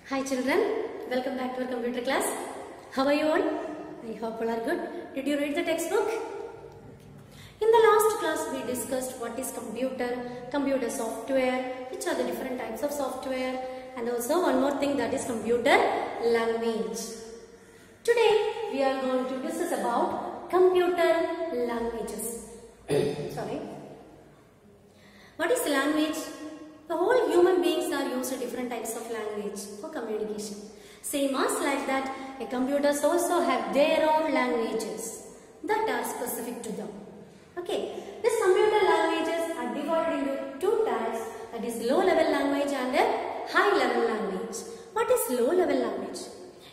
Hi children, welcome back to our computer class. How are you all? I hope all are good. Did you read the textbook? In the last class we discussed what is computer software, which are the different types of software, and also one more thing, that is computer language. Today we are going to discuss about computer languages. Sorry. What is language? The whole human beings are used to different types of language for communication. Same as like that, computers also have their own languages that are specific to them. Okay, these computer languages are divided into two types, that is low level language and a high level language. What is low level language?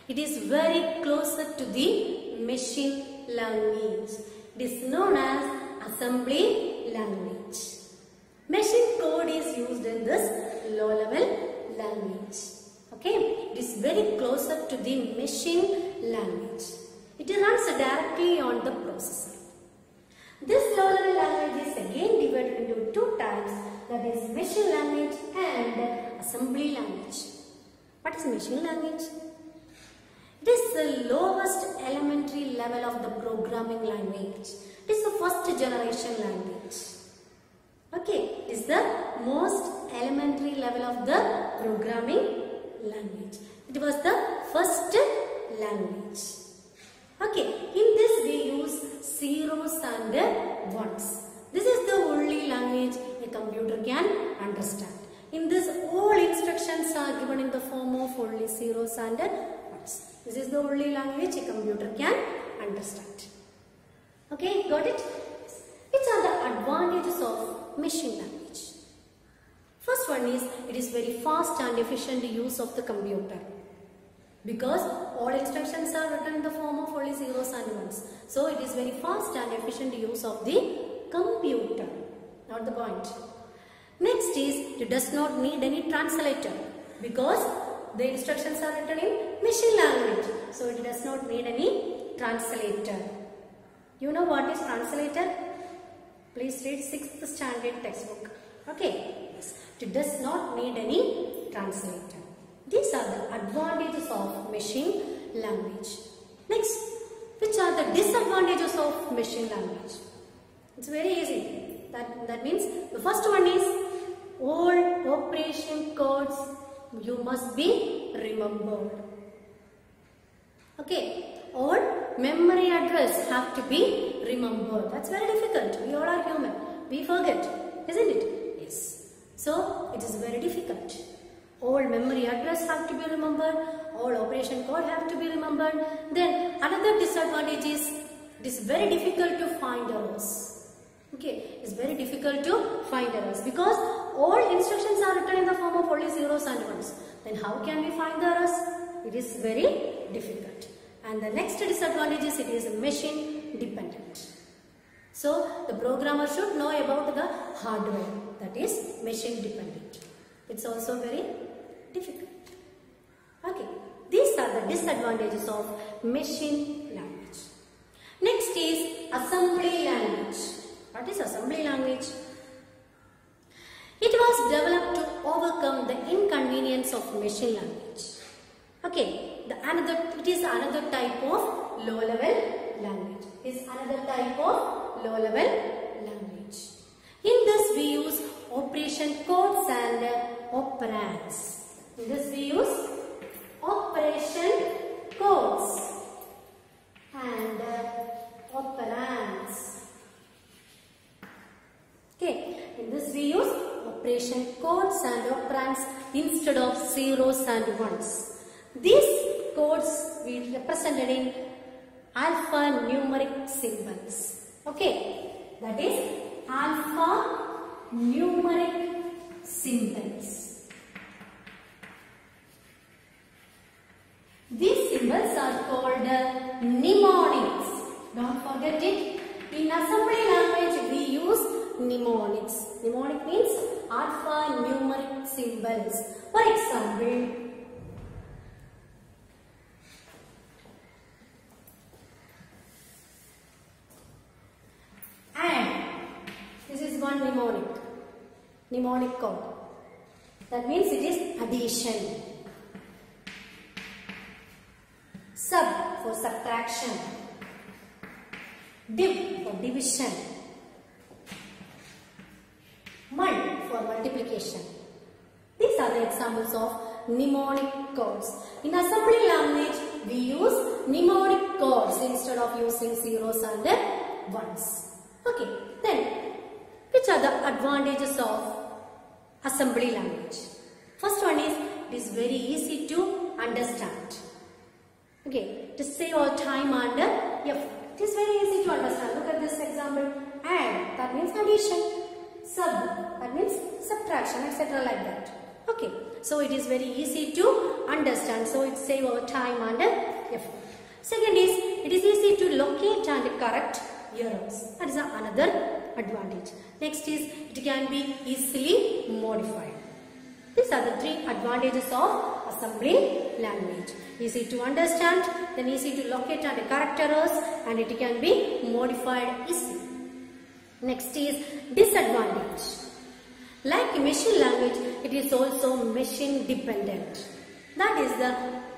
It is very closer to the machine language. It is known as assembly language. Machine code is used in this low level language. Okay, it is very closer to the machine language. It runs directly on the processor. This low level language is again divided into two types, that is machine language and assembly language. What is machine language? It is the lowest elementary level of the programming language. It is the first generation language. Okay, it is the most elementary level of the programming language. It was the first language. Okay, in this we use zeros and ones. This is the only language a computer can understand. In this, all instructions are given in the form of only zeros and ones. This is the only language a computer can understand. Okay, got it? Which are the advantages of machine language? First one is, it is very fast and efficient use of the computer, because all instructions are written in the form of only zeros and ones. So it is very fast and efficient use of the computer. Not the point. Next is, it does not need any translator, because the instructions are written in machine language. So it does not need any translator. You know what is translator? Please read 6th standard textbook. Okay. Yes. It does not need any translator. These are the advantages of machine language. Next, which are the disadvantages of machine language? It's very easy. That means the first one is, all operation codes you must be remembered. Okay. All memory address have to be remembered. That's very difficult. We all are human. We forget, isn't it? Yes. So it is very difficult. All memory address have to be remembered. All operation code have to be remembered. Then another disadvantage is, it is very difficult to find errors. Okay, it's very difficult to find errors, because all instructions are written in the form of only zeros and ones. Then how can we find the errors? It is very difficult. And the next disadvantage is, it is machine dependent. So the programmer should know about the hardware, that is machine dependent. It's also very difficult. Okay, these are the disadvantages of machine language. Next is assembly language. What is assembly language? It was developed to overcome the inconvenience of machine language. Okay, it is another type of low level language. It is another type of low level language. In this we use operation codes and operands. In this we use operation codes and operands. Okay, in this we use operation codes and operands instead of zeros and ones. These codes we represented in alphanumeric symbols. Okay, that is alphanumeric symbols. These symbols are called mnemonics. Don't forget it. In assembly language we use mnemonics. Mnemonic means alphanumeric symbols. For example, mnemonic code. That means it is addition. sub for subtraction, div for division, mul for multiplication. These are the examples of mnemonic codes. In assembly language, we use mnemonic codes instead of using zeros and ones. Okay, then which are the advantages of assembly language? First one is it is very easy to understand. Okay, to save our time and effort. It is very easy to understand. Look at this example. Add, that means addition. Sub, that means subtraction, etc. like that. Okay, so it is very easy to understand. So it saves our time and effort. Second is it is easy to locate and correct errors. That is another advantage. Next is it can be easily modified. These are the three advantages of assembly language. Easy to understand, then easy to locate and correct errors, and it can be modified easily. Next is disadvantage. Like machine language, it is also machine dependent. That is the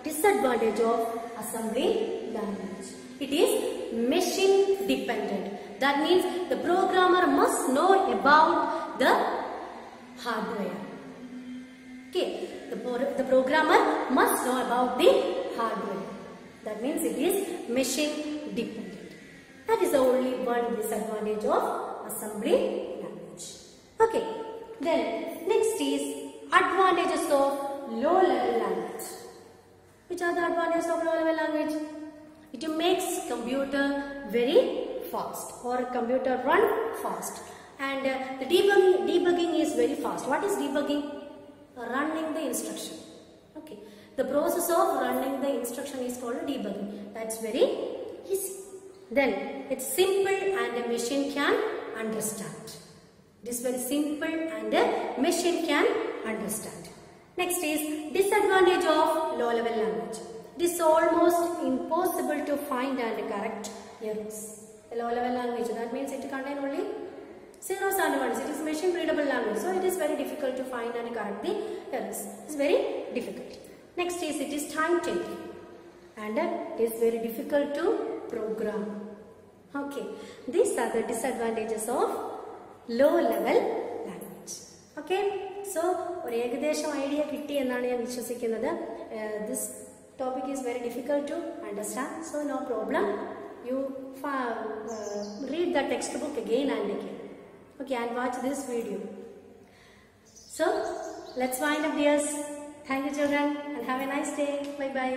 disadvantage of assembly language. It is machine dependent. That means the programmer must know about the hardware. Okay, the programmer must know about the hardware. That means it is machine dependent. That is the only one disadvantage of assembly language. Okay, then next is advantages of low level language. Which are the advantages of low level language? It makes computer very fast, or computer run fast, and the debugging is very fast. What is debugging? Running the instruction. Okay, the process of running the instruction is called debugging. That's very easy. Then it's simple and a machine can understand. It is very simple and a machine can understand. Next is disadvantage of low level language. It is almost impossible to find and correct errors. The low level language, that means it contains only zeros and ones. It is machine readable language, so it is very difficult to find and correct the errors. It is very difficult. Next is it is time taking, and it is very difficult to program. Okay, these are the disadvantages of low level language. Okay, so ഒരു ഏകദേശം idea കിട്ടി എന്നാണ് ഞാൻ വിശ്വസിക്കുന്നത്. This topic is very difficult to understand, so no problem. You read the textbook again and again. Okay, and watch this video. So let's wind up, dears. Thank you, children, and have a nice day. Bye bye.